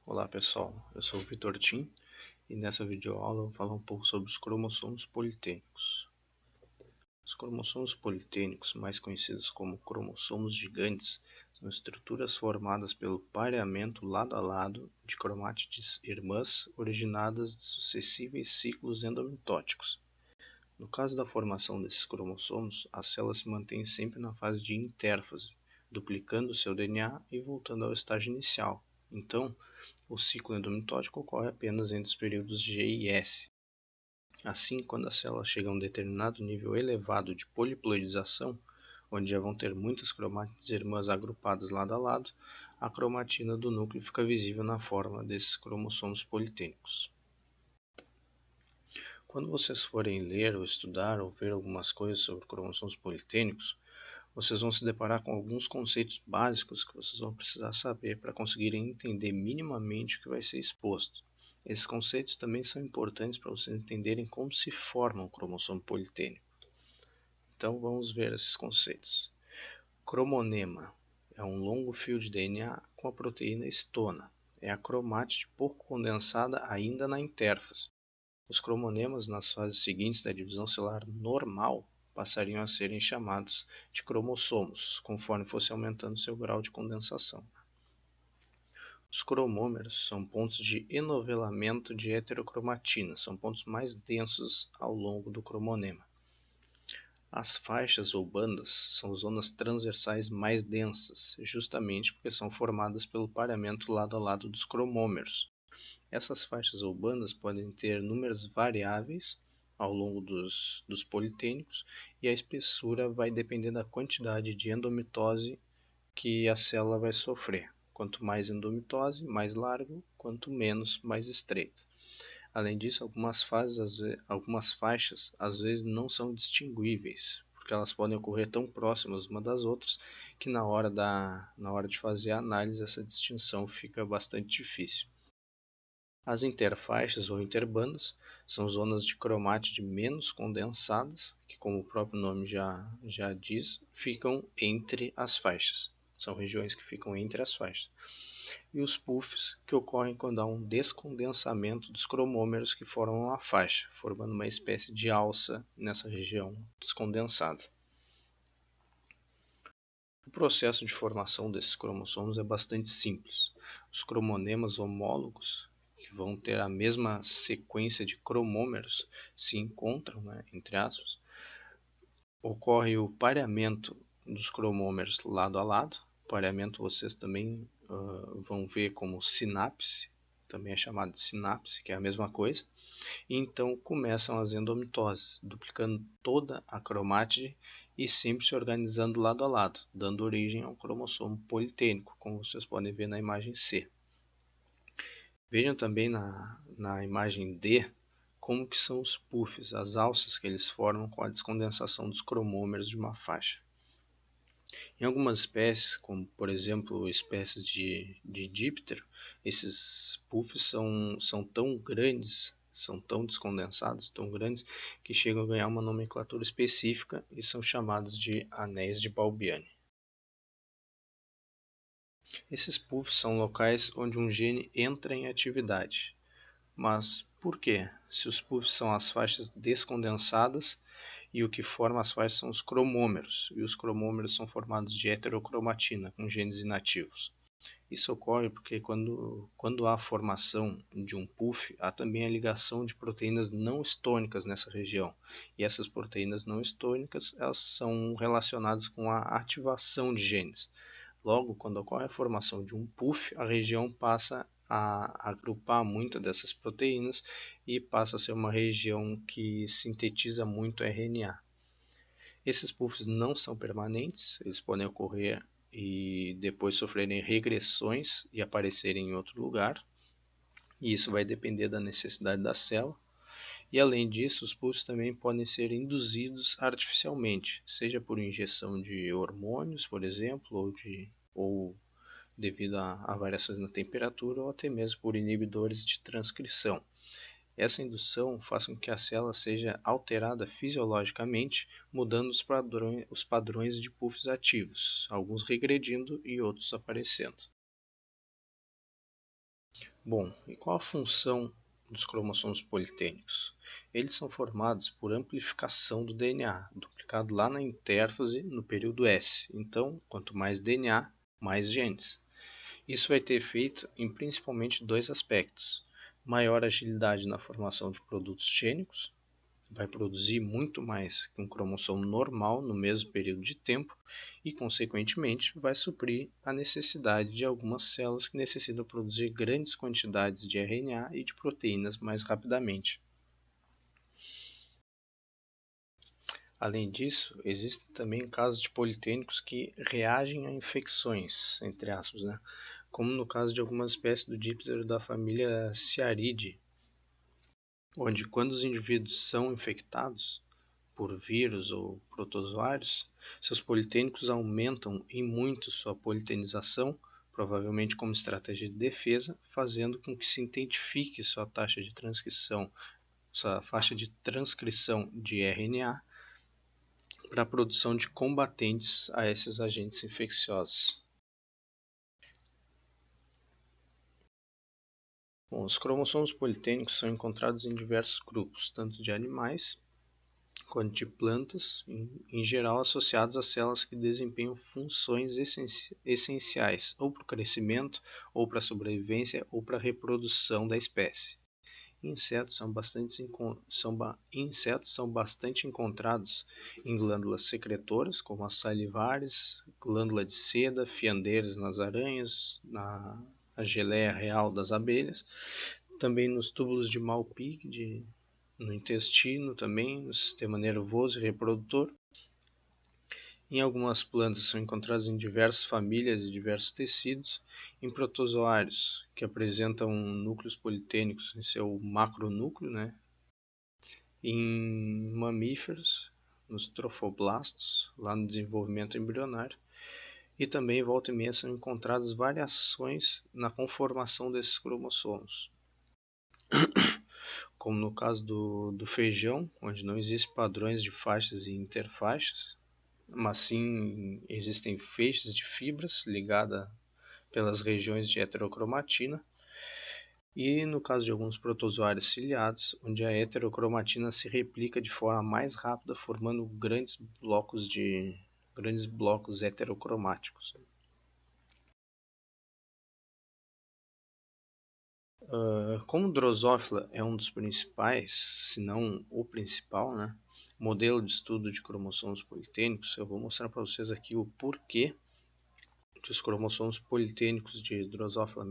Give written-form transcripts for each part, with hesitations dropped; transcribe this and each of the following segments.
Olá pessoal, eu sou o Vitor Tim e nessa videoaula eu vou falar um pouco sobre os cromossomos politênicos. Os cromossomos politênicos, mais conhecidos como cromossomos gigantes, são estruturas formadas pelo pareamento lado a lado de cromátides irmãs originadas de sucessivos ciclos endomitóticos. No caso da formação desses cromossomos, a célula se mantém sempre na fase de intérfase, duplicando seu DNA e voltando ao estágio inicial. Então, o ciclo endomitótico ocorre apenas entre os períodos G e S. Assim, quando a célula chega a um determinado nível elevado de poliploidização, onde já vão ter muitas cromátides irmãs agrupadas lado a lado, a cromatina do núcleo fica visível na forma desses cromossomos politênicos. Quando vocês forem ler ou estudar ou ver algumas coisas sobre cromossomos politênicos, vocês vão se deparar com alguns conceitos básicos que vocês vão precisar saber para conseguirem entender minimamente o que vai ser exposto. Esses conceitos também são importantes para vocês entenderem como se forma um cromossomo politênico. Então vamos ver esses conceitos. Cromonema é um longo fio de DNA com a proteína histona. É a cromátide pouco condensada ainda na intérfase. Os cromonemas nas fases seguintes da divisão celular normal passariam a serem chamados de cromossomos, conforme fosse aumentando seu grau de condensação. Os cromômeros são pontos de enovelamento de heterocromatina, são pontos mais densos ao longo do cromonema. As faixas ou bandas são zonas transversais mais densas, justamente porque são formadas pelo pareamento lado a lado dos cromômeros. Essas faixas ou bandas podem ter números variáveis ao longo dos politênicos e a espessura vai depender da quantidade de endomitose que a célula vai sofrer. Quanto mais endomitose, mais largo, quanto menos, mais estreito. Além disso, algumas faixas às vezes não são distinguíveis, porque elas podem ocorrer tão próximas uma das outras que na hora de fazer a análise essa distinção fica bastante difícil. As interfaixas ou interbandas são zonas de cromátide menos condensadas, que como o próprio nome já diz, ficam entre as faixas. São regiões que ficam entre as faixas. E os puffs, que ocorrem quando há um descondensamento dos cromômeros que formam a faixa, formando uma espécie de alça nessa região descondensada. O processo de formação desses cromossomos é bastante simples. Os cromonemas homólogos, que vão ter a mesma sequência de cromômeros, se encontram, entre aspas. Ocorre o pareamento dos cromômeros lado a lado. O pareamento vocês também vão ver como sinapse, também é chamado de sinapse, que é a mesma coisa. E então começam as endomitoses, duplicando toda a cromátide e sempre se organizando lado a lado, dando origem ao cromossomo politênico, como vocês podem ver na imagem C. Vejam também na imagem D como que são os puffs, as alças que eles formam com a descondensação dos cromômeros de uma faixa. Em algumas espécies, como por exemplo espécies de díptero, esses puffs são tão grandes, são tão descondensados, tão grandes, que chegam a ganhar uma nomenclatura específica e são chamados de anéis de Balbiani. Esses puffs são locais onde um gene entra em atividade. Mas por quê? Se os puffs são as faixas descondensadas e o que forma as faixas são os cromômeros, e os cromômeros são formados de heterocromatina, com genes inativos. Isso ocorre porque quando há a formação de um puff, há também a ligação de proteínas não histônicas nessa região. E essas proteínas não histônicas elas são relacionadas com a ativação de genes. Logo, quando ocorre a formação de um puff, a região passa a agrupar muitas dessas proteínas e passa a ser uma região que sintetiza muito RNA. Esses puffs não são permanentes, eles podem ocorrer e depois sofrerem regressões e aparecerem em outro lugar, e isso vai depender da necessidade da célula. E além disso, os puffs também podem ser induzidos artificialmente, seja por injeção de hormônios, por exemplo, ou devido a variações na temperatura, ou até mesmo por inibidores de transcrição. Essa indução faz com que a célula seja alterada fisiologicamente, mudando os padrões de puffs ativos, alguns regredindo e outros aparecendo. Bom, e qual a função dos cromossomos politênicos? Eles são formados por amplificação do DNA, duplicado lá na intérfase no período S. Então, quanto mais DNA, mais genes. Isso vai ter efeito em principalmente dois aspectos: maior agilidade na formação de produtos gênicos, vai produzir muito mais que um cromossomo normal no mesmo período de tempo e, consequentemente, vai suprir a necessidade de algumas células que necessitam produzir grandes quantidades de RNA e de proteínas mais rapidamente. Além disso, existem também casos de politênicos que reagem a infecções, entre aspas, né? Como no caso de algumas espécies do díptero da família Ciaridae, onde quando os indivíduos são infectados por vírus ou protozoários, seus politênicos aumentam em muito sua politenização, provavelmente como estratégia de defesa, fazendo com que se identifique sua taxa de transcrição, sua faixa de transcrição de RNA para a produção de combatentes a esses agentes infecciosos. Bom, os cromossomos politênicos são encontrados em diversos grupos, tanto de animais quanto de plantas, em geral associados a células que desempenham funções essenciais, ou para o crescimento, ou para a sobrevivência, ou para a reprodução da espécie. Insetos são bastante encontrados em glândulas secretoras, como as salivares, glândula de seda, fiandeiras nas aranhas, na a geleia real das abelhas, também nos túbulos de Malpighi, no intestino também, no sistema nervoso e reprodutor. Em algumas plantas são encontradas em diversas famílias e diversos tecidos, em protozoários, que apresentam núcleos politênicos em seu macronúcleo, né? Em mamíferos, nos trofoblastos, lá no desenvolvimento embrionário, e também volta e meia são encontradas variações na conformação desses cromossomos, como no caso do feijão, onde não existem padrões de faixas e interfaixas, mas sim existem feixes de fibras ligadas pelas regiões de heterocromatina, e no caso de alguns protozoários ciliados, onde a heterocromatina se replica de forma mais rápida, formando grandes blocos heterocromáticos. Como Drosophila é um dos principais, se não o principal, né, modelo de estudo de cromossomos politênicos, eu vou mostrar para vocês aqui o porquê de os cromossomos politênicos de Drosophila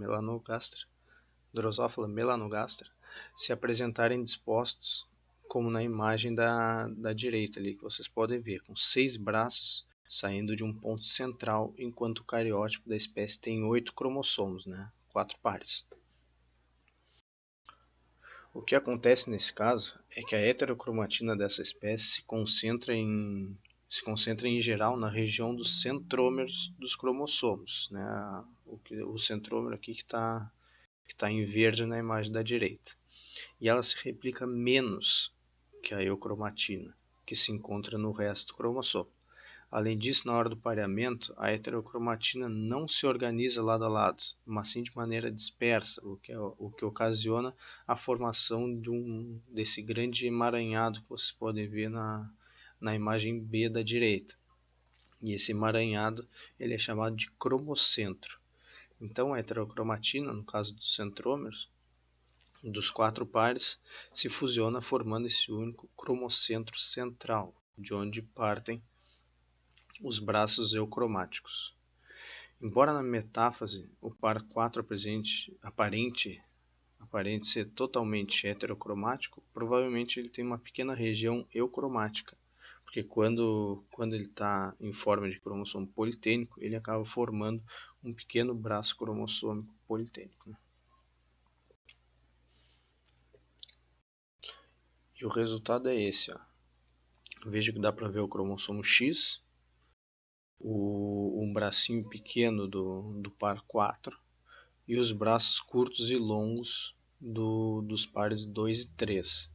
melanogaster se apresentarem dispostos como na imagem da direita ali, que vocês podem ver, com 6 braços saindo de um ponto central, enquanto o cariótipo da espécie tem 8 cromossomos, né, 4 pares. O que acontece nesse caso é que a heterocromatina dessa espécie se concentra em geral na região dos centrômeros dos cromossomos, né? O centrômero aqui que tá em verde na imagem da direita. E ela se replica menos que a eucromatina, que se encontra no resto do cromossomo. Além disso, na hora do pareamento, a heterocromatina não se organiza lado a lado, mas sim de maneira dispersa, o que ocasiona a formação desse grande emaranhado que vocês podem ver na imagem B da direita. E esse emaranhado ele é chamado de cromocentro. Então, a heterocromatina, no caso dos centrômeros, dos 4 pares, se fusiona formando esse único cromocentro central, de onde partem os braços eucromáticos. Embora na metáfase o par 4 aparente ser totalmente heterocromático, provavelmente ele tem uma pequena região eucromática, porque quando ele está em forma de cromossomo politênico, ele acaba formando um pequeno braço cromossômico politênico, né? E o resultado é esse, ó. Veja que dá para ver o cromossomo X, um bracinho pequeno do par 4 e os braços curtos e longos dos pares 2 e 3.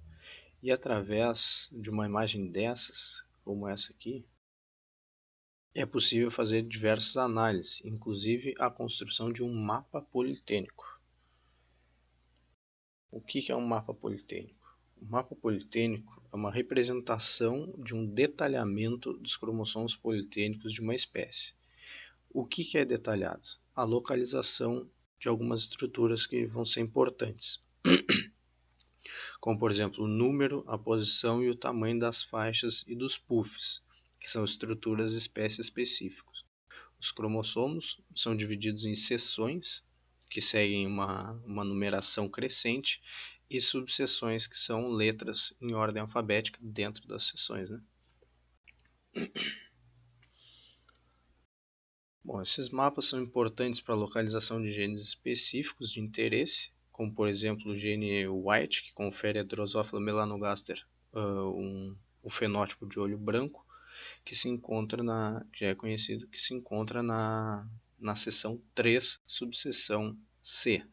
E através de uma imagem dessas, como essa aqui, é possível fazer diversas análises, inclusive a construção de um mapa politênico. O que é um mapa politênico? O mapa politênico é uma representação de um detalhamento dos cromossomos politênicos de uma espécie. O que é detalhado? A localização de algumas estruturas que vão ser importantes, como por exemplo o número, a posição e o tamanho das faixas e dos puffs, que são estruturas espécie específicas. Os cromossomos são divididos em seções, que seguem uma numeração crescente, e subseções, que são letras em ordem alfabética dentro das seções, né? Bom, esses mapas são importantes para a localização de genes específicos de interesse, como por exemplo o gene White, que confere a Drosophila melanogaster o fenótipo de olho branco, que se encontra já é conhecido, que se encontra na seção 3, subseção C.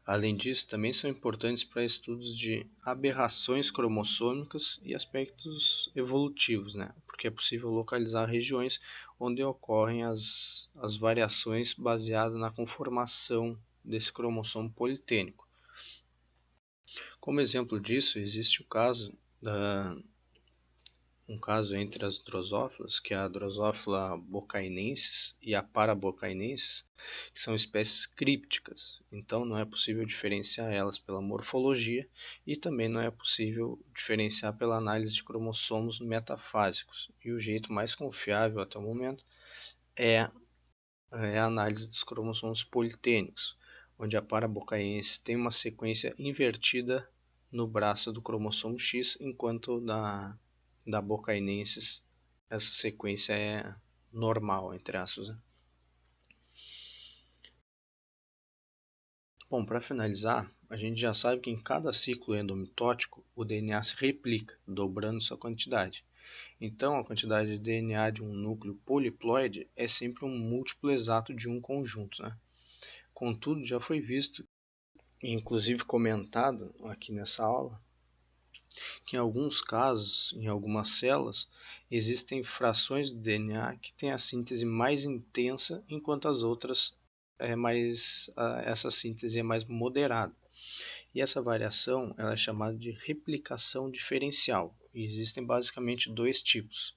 Além disso, também são importantes para estudos de aberrações cromossômicas e aspectos evolutivos, né? Porque é possível localizar regiões onde ocorrem as variações baseadas na conformação desse cromossomo politênico. Como exemplo disso, existe um caso entre as drosófilas, que é a Drosophila bocainensis e a Parabocainensis, que são espécies crípticas, então não é possível diferenciar elas pela morfologia e também não é possível diferenciar pela análise de cromossomos metafásicos. E o jeito mais confiável até o momento é a análise dos cromossomos politênicos, onde a Parabocaensis tem uma sequência invertida no braço do cromossomo X, enquanto da Bocainensis essa sequência é normal, entre aspas, né? Bom, para finalizar, a gente já sabe que em cada ciclo endomitótico o DNA se replica, dobrando sua quantidade. Então, a quantidade de DNA de um núcleo poliploide é sempre um múltiplo exato de um conjunto, né? Contudo, já foi visto, e inclusive comentado aqui nessa aula, que em alguns casos, em algumas células, existem frações do DNA que têm a síntese mais intensa, enquanto as outras essa síntese é mais moderada. E essa variação ela é chamada de replicação diferencial. E existem basicamente dois tipos.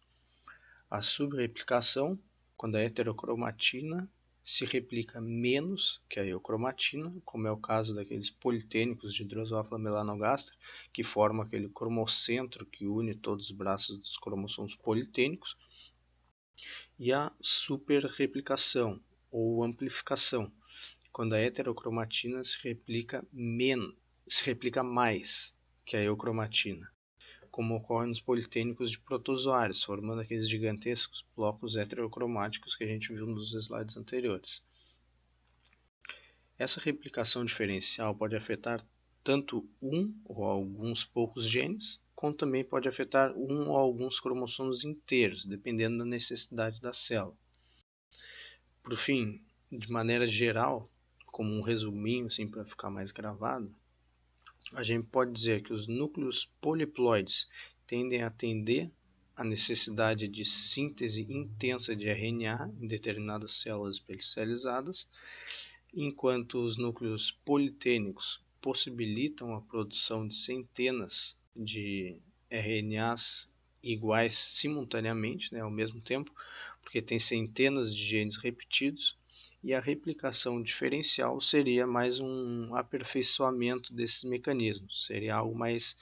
A subreplicação, quando a heterocromatina se replica menos que a eucromatina, como é o caso daqueles politênicos de Drosophila melanogaster, que forma aquele cromocentro que une todos os braços dos cromossomos politênicos, e a superreplicação ou amplificação, quando a heterocromatina se replica mais que a eucromatina, como ocorre nos politênicos de protozoários, formando aqueles gigantescos blocos heterocromáticos que a gente viu nos slides anteriores. Essa replicação diferencial pode afetar tanto um ou alguns poucos genes, como também pode afetar um ou alguns cromossomos inteiros, dependendo da necessidade da célula. Por fim, de maneira geral, como um resuminho assim para ficar mais gravado, a gente pode dizer que os núcleos poliploides tendem a atender à necessidade de síntese intensa de RNA em determinadas células especializadas, enquanto os núcleos politênicos possibilitam a produção de centenas de RNAs iguais simultaneamente, né, ao mesmo tempo, porque tem centenas de genes repetidos, e a replicação diferencial seria mais um aperfeiçoamento desses mecanismos, seria algo mais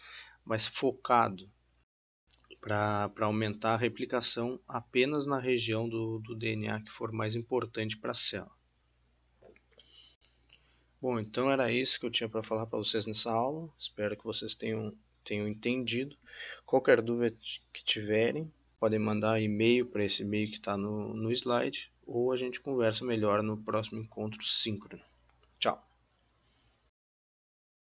focado para aumentar a replicação apenas na região do DNA que for mais importante para a célula. Bom, então era isso que eu tinha para falar para vocês nessa aula. Espero que vocês tenham entendido. Qualquer dúvida que tiverem, podem mandar e-mail para esse e-mail que está no slide, ou a gente conversa melhor no próximo encontro síncrono. Tchau!